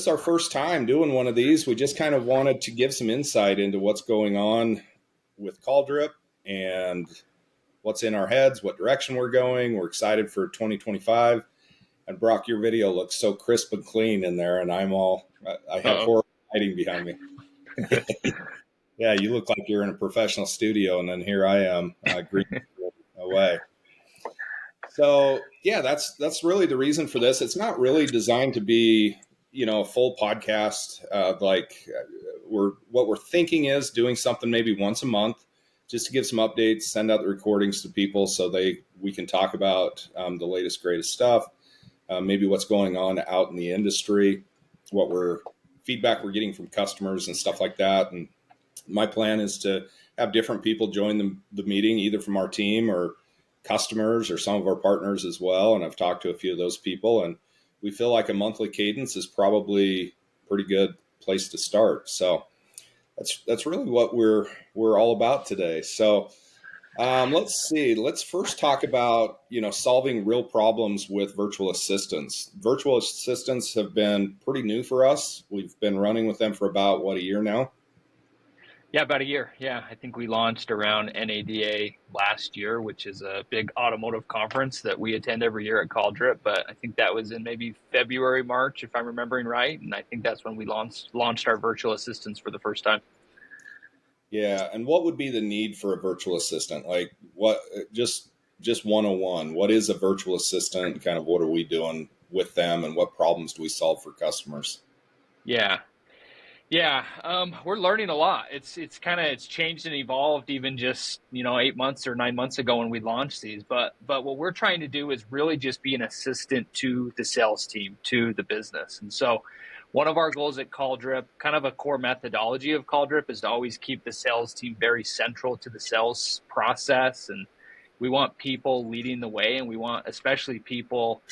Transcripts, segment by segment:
is our first time doing one of these. We just kind of wanted to give some insight into what's going on with Calldrip and what's in our heads, what direction we're going. We're excited for 2025. And Brock, your video looks so crisp and clean in there, and I have horrible lighting behind me. Yeah, you look like you're in a professional studio, and then here I am, green away. So yeah, that's really the reason for this. It's not really designed to be, a full podcast. What we're thinking is doing something maybe once a month, just to give some updates, send out the recordings to people so we can talk about the latest, greatest stuff, maybe what's going on out in the industry, feedback we're getting from customers and stuff like that. And my plan is to have different people join the meeting, either from our team or customers or some of our partners as well. And I've talked to a few of those people, and we feel like a monthly cadence is probably a pretty good place to start. So that's really what we're all about today. So let's see. Let's first talk about, solving real problems with virtual assistants. Virtual assistants have been pretty new for us. We've been running with them for about, a year now? Yeah, about a year. Yeah, I think we launched around NADA last year, which is a big automotive conference that we attend every year at Calldrip. But I think that was in maybe February, March, if I'm remembering right. And I think that's when we launched our virtual assistants for the first time. Yeah, and what would be the need for a virtual assistant? Like what? Just 101. What is a virtual assistant? Kind of what are we doing with them, and what problems do we solve for customers? Yeah, we're learning a lot. It's changed and evolved even just 8 months or 9 months ago when we launched these. But what we're trying to do is really just be an assistant to the sales team, to the business. And so one of our goals at Calldrip, kind of a core methodology of Calldrip, is to always keep the sales team very central to the sales process. And we want people leading the way, and we want especially people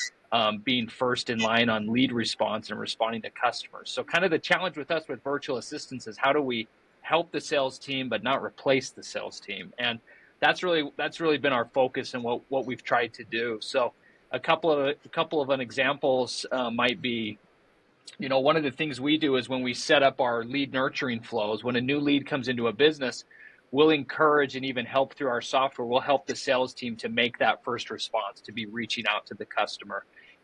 being first in line on lead response and responding to customers. So kind of the challenge with us with virtual assistants is how do we help the sales team but not replace the sales team? And that's really been our focus and what we've tried to do. So a couple of examples might be, one of the things we do is when we set up our lead nurturing flows, when a new lead comes into a business, we'll encourage and even help through our software. We'll help the sales team to make that first response, to be reaching out to the customer.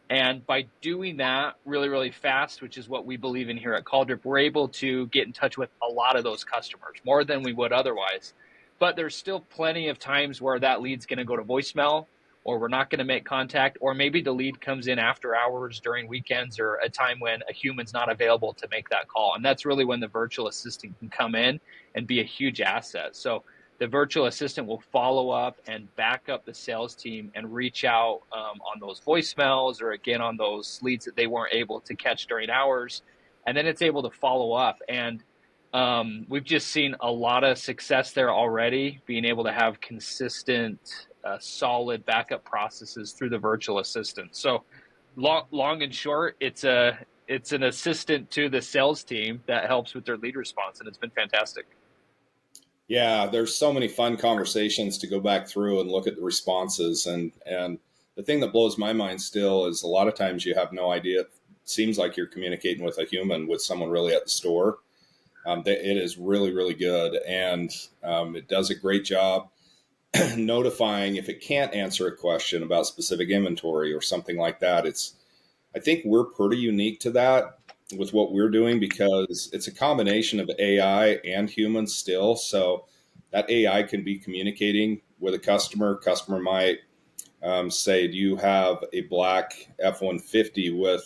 And by doing that really, really fast, which is what we believe in here at Calldrip, we're able to get in touch with a lot of those customers, more than we would otherwise. But there's still plenty of times where that lead's going to go to voicemail, or we're not going to make contact, or maybe the lead comes in after hours during weekends or a time when a human's not available to make that call. And that's really when the virtual assistant can come in and be a huge asset. So the virtual assistant will follow up and back up the sales team and reach out on those voicemails, or again on those leads that they weren't able to catch during hours. And then it's able to follow up. And we've just seen a lot of success there already, being able to have consistent, solid backup processes through the virtual assistant. So long and short, it's an assistant to the sales team that helps with their lead response, and it's been fantastic. Yeah, there's so many fun conversations to go back through and look at the responses. And the thing that blows my mind still is a lot of times you have no idea. It seems like you're communicating with a human, with someone really at the store. It is really, really good. And it does a great job notifying if it can't answer a question about specific inventory or something like that. I think we're pretty unique to that with what we're doing, because it's a combination of AI and humans still. So that AI can be communicating with a customer. Customer might say, do you have a black F-150 with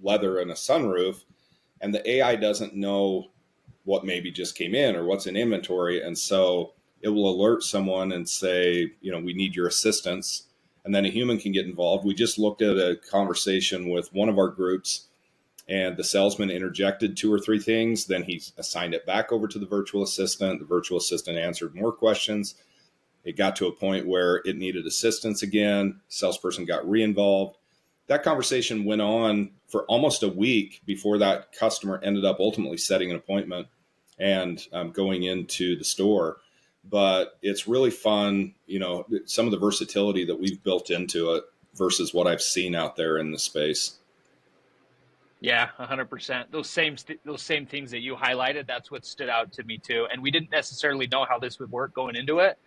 leather and a sunroof? And the AI doesn't know what maybe just came in or what's in inventory. And so it will alert someone and say, we need your assistance. And then a human can get involved. We just looked at a conversation with one of our groups, and the salesman interjected 2 or 3 things. Then he assigned it back over to the virtual assistant. The virtual assistant answered more questions. It got to a point where it needed assistance again. Salesperson got re-involved. That conversation went on for almost a week before that customer ended up ultimately setting an appointment and going into the store. But it's really fun, some of the versatility that we've built into it versus what I've seen out there in the space. Yeah, 100%. Those same things that you highlighted, that's what stood out to me too. And we didn't necessarily know how this would work going into it,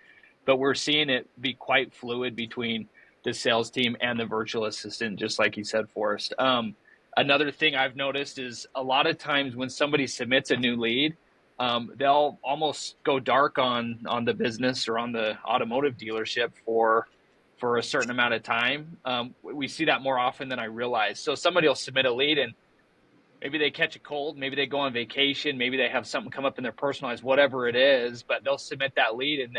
but we're seeing it be quite fluid between the sales team and the virtual assistant, just like you said, Forrest. Another thing I've noticed is a lot of times when somebody submits a new lead, they'll almost go dark on the business or on the automotive dealership for a certain amount of time. We see that more often than I realize. So somebody will submit a lead and maybe they catch a cold, maybe they go on vacation, maybe they have something come up in their personal lives, whatever it is, but they'll submit that lead and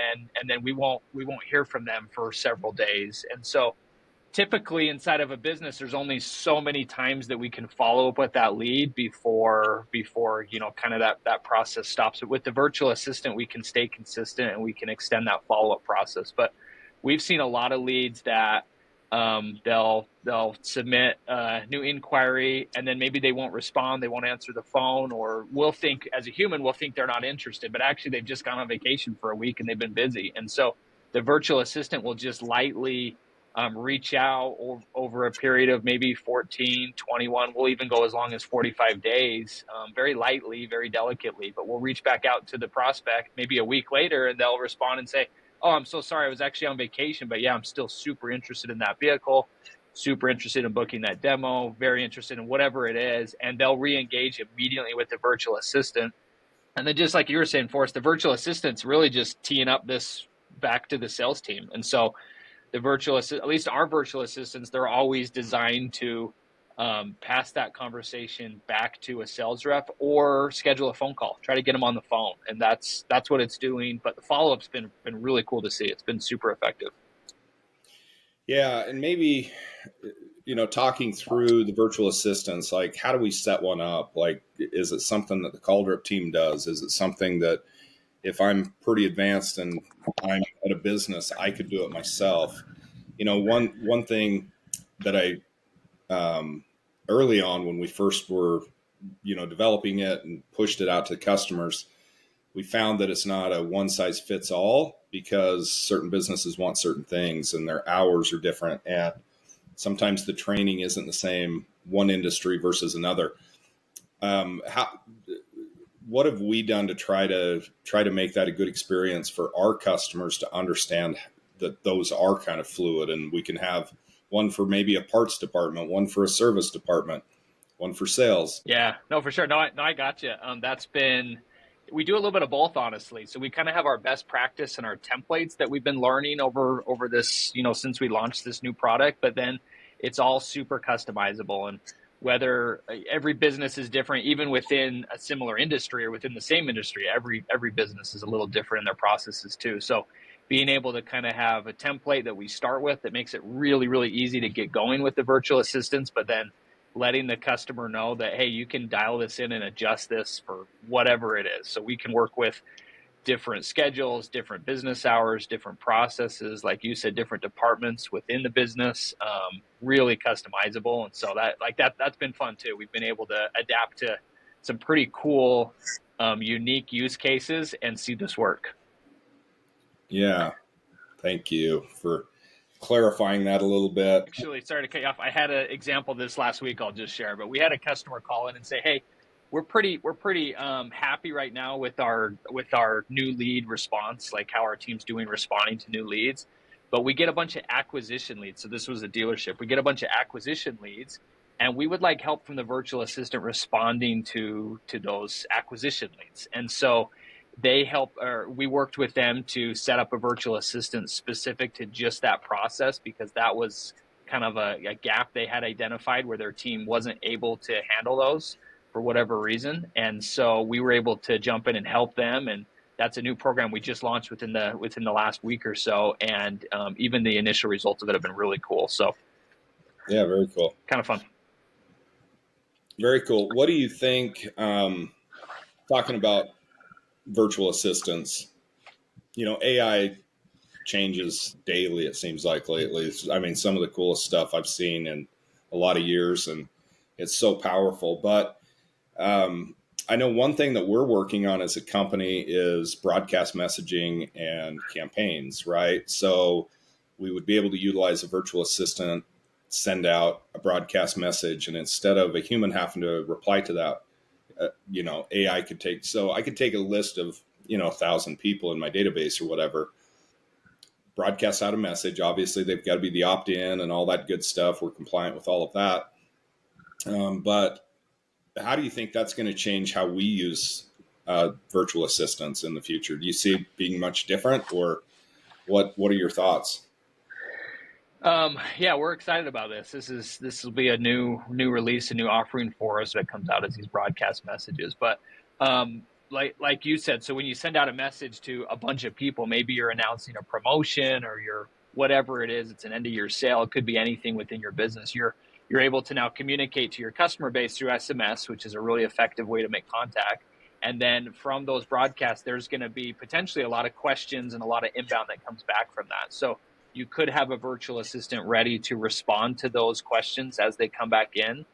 then we won't hear from them for several days. And so typically inside of a business there's only so many times that we can follow up with that lead before kind of that process stops. But with the virtual assistant we can stay consistent and we can extend that follow-up process. But we've seen a lot of leads that they'll submit a new inquiry and then maybe they won't respond, they won't answer the phone, or we'll think as a human we'll think they're not interested, but actually they've just gone on vacation for a week and they've been busy. And so the virtual assistant will just lightly reach out over a period of maybe 14, 21. We'll even go as long as 45 days, very lightly, very delicately, but we'll reach back out to the prospect maybe a week later and they'll respond and say, oh, I'm so sorry, I was actually on vacation, but yeah, I'm still super interested in that vehicle, super interested in booking that demo, very interested in whatever it is. And they'll re-engage immediately with the virtual assistant. And then just like you were saying, Forrest, the virtual assistant's really just teeing up this back to the sales team. And so at least our virtual assistants, they're always designed to pass that conversation back to a sales rep or schedule a phone call, try to get them on the phone. And that's what it's doing. But the follow-up's been really cool to see. It's been super effective. Yeah, and maybe talking through the virtual assistants, like how do we set one up? Like, is it something that the Calldrip team does? Is it something that if I'm pretty advanced and I'm at a business, I could do it myself? One thing that I early on when we first were developing it and pushed it out to customers, we found that it's not a one size fits all because certain businesses want certain things and their hours are different, and sometimes the training isn't the same one industry versus another. How what have we done to try to make that a good experience for our customers to understand that those are kind of fluid, and we can have one for maybe a parts department, one for a service department, one for sales? Yeah, no, for sure. No, I got you. We do a little bit of both, honestly. So we kind of have our best practice and our templates that we've been learning over this, since we launched this new product. But then it's all super customizable, and whether every business is different, even within a similar industry or within the same industry, every business is a little different in their processes too. So being able to kind of have a template that we start with that makes it really, really easy to get going with the virtual assistants, but then letting the customer know that, hey, you can dial this in and adjust this for whatever it is. So we can work with different schedules, different business hours, different processes, like you said, different departments within the business, really customizable. And so that's been fun too. We've been able to adapt to some pretty cool, unique use cases and see this work. Yeah, thank you for clarifying that a little bit. Actually, sorry to cut you off. I had an example this last week I'll just share, but we had a customer call in and say, hey, we're pretty happy right now with our new lead response, like how our team's doing responding to new leads. But we get a bunch of acquisition leads. So this was a dealership. We get a bunch of acquisition leads, and we would like help from the virtual assistant responding to those acquisition leads. And so we worked with them to set up a virtual assistant specific to just that process, because that was kind of a gap they had identified where their team wasn't able to handle those for whatever reason. And so we were able to jump in and help them. And that's a new program we just launched within the last week or so. And even the initial results of it have been really cool. So Yeah, very cool. kind of fun. Very cool. What do you think, talking about virtual assistants, AI changes daily, it seems like lately. I mean, some of the coolest stuff I've seen in a lot of years, and it's so powerful. But I know one thing that we're working on as a company is broadcast messaging and campaigns, right? So we would be able to utilize a virtual assistant send out a broadcast message, and instead of a human having to reply to that, AI could take. So I could take a list of 1,000 people in my database or whatever, broadcast out a message. Obviously, they've got to be the opt-in and all that good stuff. We're compliant with all of that. But how do you think that's going to change how we use virtual assistants in the future? Do you see it being much different, or what are your thoughts? Yeah, we're excited about this. This will be a new release, a new offering for us that comes out as these broadcast messages. But like you said, so when you send out a message to a bunch of people, maybe you're announcing a promotion or you're whatever it is, it's an end of year sale. It could be anything within your business. You're able to now communicate to your customer base through SMS, which is a really effective way to make contact. And then from those broadcasts, there's going to be potentially a lot of questions and a lot of inbound that comes back from that. So you could have a virtual assistant ready to respond to those questions as they come back in.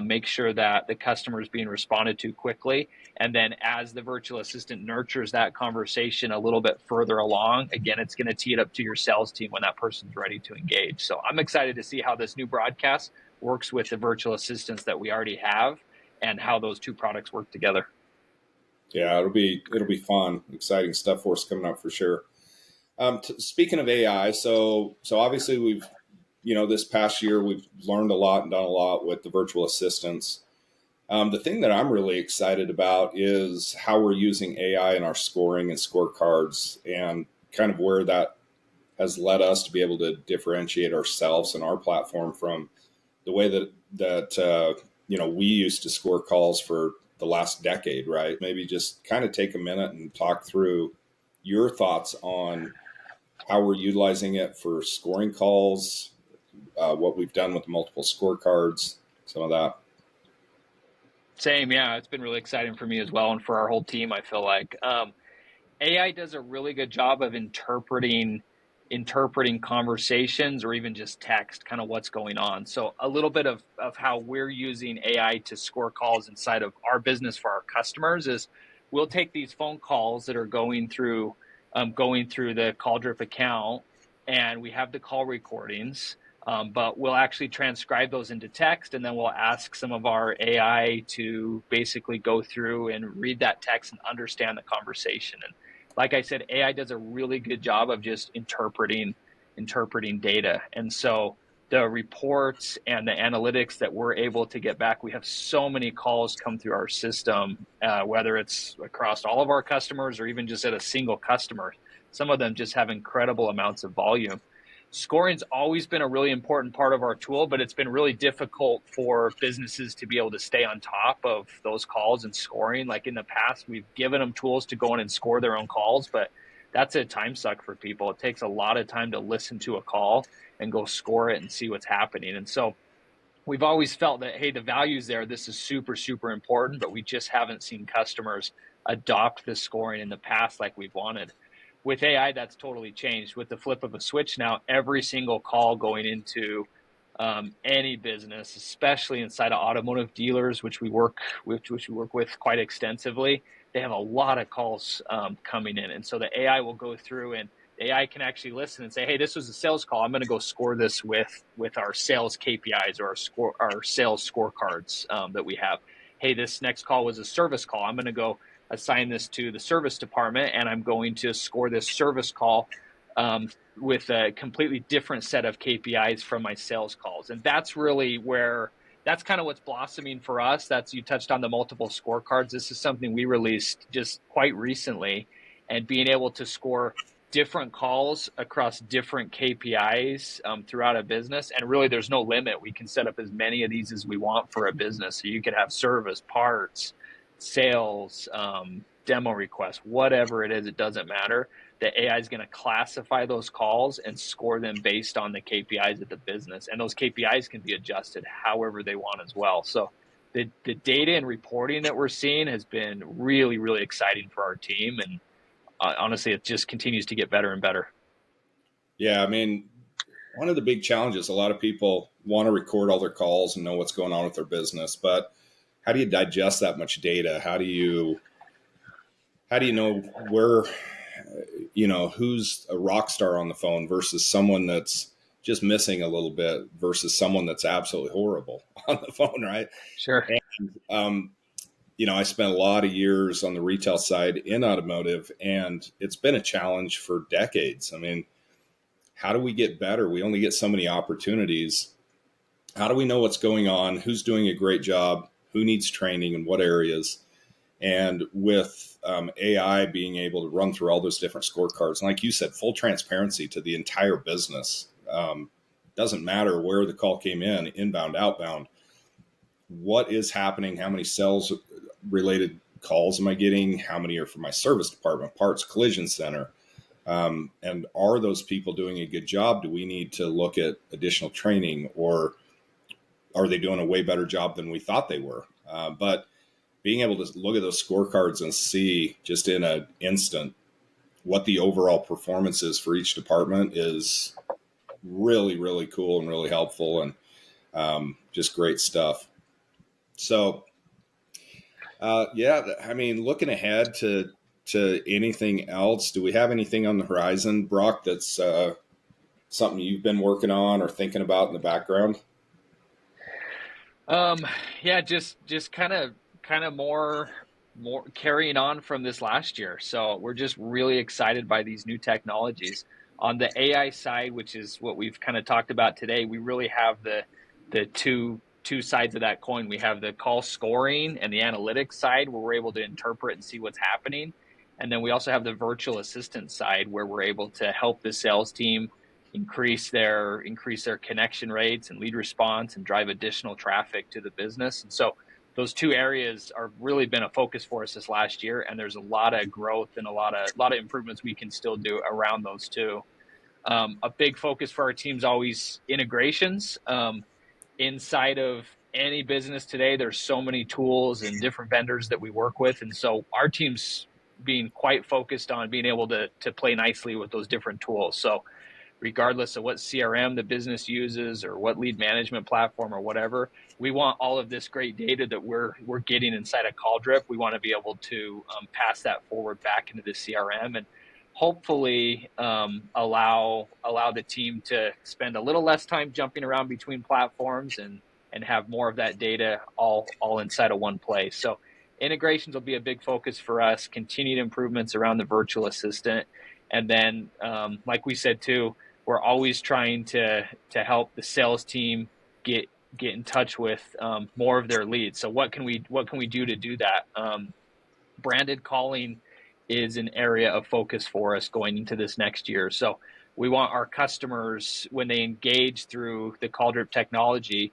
Make sure that the customer is being responded to quickly. And then as the virtual assistant nurtures that conversation a little bit further along, again, it's going to tee it up to your sales team when that person's ready to engage. So I'm excited to see how this new broadcast works with the virtual assistants that we already have and how those two products work together. Yeah, it'll be fun, exciting stuff for us coming up for sure. Speaking of AI, so obviously we've this past year we've learned a lot and done a lot with the virtual assistants. The thing that I'm really excited about is how we're using AI in our scoring and scorecards, and kind of where that has led us to be able to differentiate ourselves and our platform from the way that we used to score calls for the last decade, right? Maybe just kind of take a minute and talk through your thoughts on how we're utilizing it for scoring calls, what we've done with the multiple scorecards, some of that. Same, yeah. It's been really exciting for me as well, and for our whole team. I feel like AI does a really good job of interpreting conversations or even just text, kind of what's going on. So a little bit of how we're using AI to score calls inside of our business for our customers is we'll take these phone calls that are going through the Calldrip account, and we have the call recordings. But we'll actually transcribe those into text, and then we'll ask some of our AI to basically go through and read that text and understand the conversation. And like I said, AI does a really good job of just interpreting data. And so the reports and the analytics that we're able to get back, we have so many calls come through our system, whether it's across all of our customers or even just at a single customer. Some of them just have incredible amounts of volume. Scoring's always been a really important part of our tool, but it's been really difficult for businesses to be able to stay on top of those calls and scoring. Like in the past, we've given them tools to go in and score their own calls, but that's a time suck for people. It takes a lot of time to listen to a call and go score it and see what's happening. And so we've always felt that, hey, the value's there. This is super, super important, but we just haven't seen customers adopt the scoring in the past like we've wanted. With AI, that's totally changed. With the flip of a switch now, every single call going into any business, especially inside of automotive dealers, which we work with quite extensively, they have a lot of calls coming in, and so the AI will go through, and the AI can actually listen and say, "Hey, this was a sales call. I'm going to go score this with our sales KPIs or our sales scorecards that we have. Hey, this next call was a service call. I'm going to go assign this to the service department, and I'm going to score this service call with a completely different set of KPIs from my sales calls." And that's really that's kind of what's blossoming for us. You touched on the multiple scorecards. This is something we released just quite recently, and being able to score different calls across different KPIs throughout a business. And really, there's no limit. We can set up as many of these as we want for a business. So you could have service, parts, sales, demo requests, whatever it is, it doesn't matter. The AI is going to classify those calls and score them based on the KPIs of the business. And those KPIs can be adjusted however they want as well. So the data and reporting that we're seeing has been really, really exciting for our team. And honestly, it just continues to get better and better. Yeah, I mean, one of the big challenges, a lot of people want to record all their calls and know what's going on with their business, but how do you digest that much data? How do you know where, who's a rock star on the phone versus someone that's just missing a little bit versus someone that's absolutely horrible on the phone, right? Sure. And, I spent a lot of years on the retail side in automotive, and it's been a challenge for decades. I mean, how do we get better? We only get so many opportunities. How do we know what's going on? Who's doing a great job? Who needs training in what areas? And with AI being able to run through all those different scorecards, and like you said, full transparency to the entire business. Doesn't matter where the call came in, inbound, outbound, what is happening, how many sales related calls am I getting, how many are from my service department, parts, collision center, and are those people doing a good job? Do we need to look at additional training, or are they doing a way better job than we thought they were? But being able to look at those scorecards and see just in an instant what the overall performance is for each department is really, really cool and really helpful, and just great stuff. So, yeah, I mean, looking ahead to anything else, do we have anything on the horizon, Brock, that's something you've been working on or thinking about in the background? Um, yeah, just kind of more carrying on from this last year. So we're just really excited by these new technologies. On the AI side, which is what we've kind of talked about today, we really have the two sides of that coin. We have the call scoring and the analytics side where we're able to interpret and see what's happening. And then we also have the virtual assistant side where we're able to help the sales team increase their connection rates and lead response and drive additional traffic to the business. And so those two areas are really been a focus for us this last year, and there's a lot of growth and a lot of improvements we can still do around those two. A big focus for our team's always integrations. Inside of any business today, there's so many tools and different vendors that we work with, and so our team's being quite focused on being able to play nicely with those different tools. So regardless of what CRM the business uses or what lead management platform or whatever, we want all of this great data that we're getting inside of Calldrip. We want to be able to pass that forward back into the CRM and hopefully allow the team to spend a little less time jumping around between platforms and have more of that data all inside of one place. So integrations will be a big focus for us. Continued improvements around the virtual assistant, and then like we said too, we're always trying to help the sales team get in touch with more of their leads. So what can we do to do that? Branded calling is an area of focus for us going into this next year. So we want our customers, when they engage through the Calldrip technology,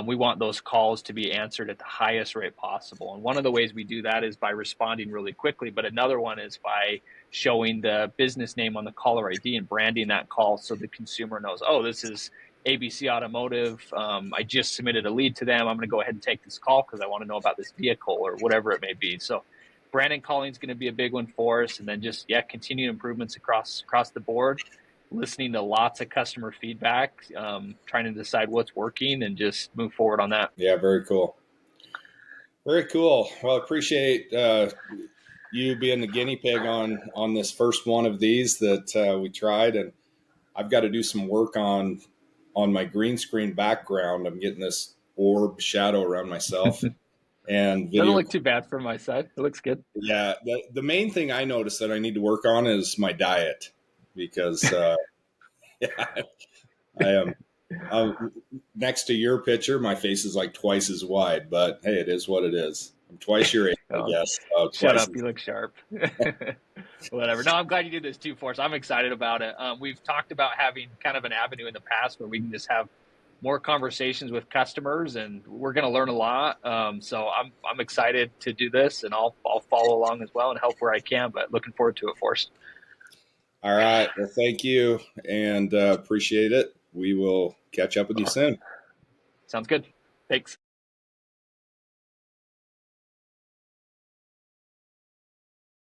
we want those calls to be answered at the highest rate possible. And one of the ways we do that is by responding really quickly, but another one is by showing the business name on the caller ID and branding that call so the consumer knows, oh, this is ABC Automotive. I just submitted a lead to them. I'm going to go ahead and take this call because I want to know about this vehicle or whatever it may be. So branding calling is going to be a big one for us. And then just, yeah, continued improvements across the board, listening to lots of customer feedback, trying to decide what's working and just move forward on that. Yeah, very cool. Very cool. Well, I appreciate you being the guinea pig on this first one of these that we tried, and I've got to do some work on my green screen background. I'm getting this orb shadow around myself and Doesn't video. look too bad from my side. It looks good. Yeah, the main thing I noticed that I need to work on is my diet because yeah, I am. Next to your picture, my face is like twice as wide, but hey, it is what it is. I'm twice your age, I Oh, guess. shut Twice up. as You look sharp. Whatever. No, I'm glad you did this too for us. I'm excited about it. We've talked about having kind of an avenue in the past where we can just have more conversations with customers, and we're going to learn a lot. So I'm excited to do this, and I'll follow along as well and help where I can. But looking forward to it, Forrest. All right. Well, thank you and appreciate it. We will catch up with you soon. Sounds good. Thanks.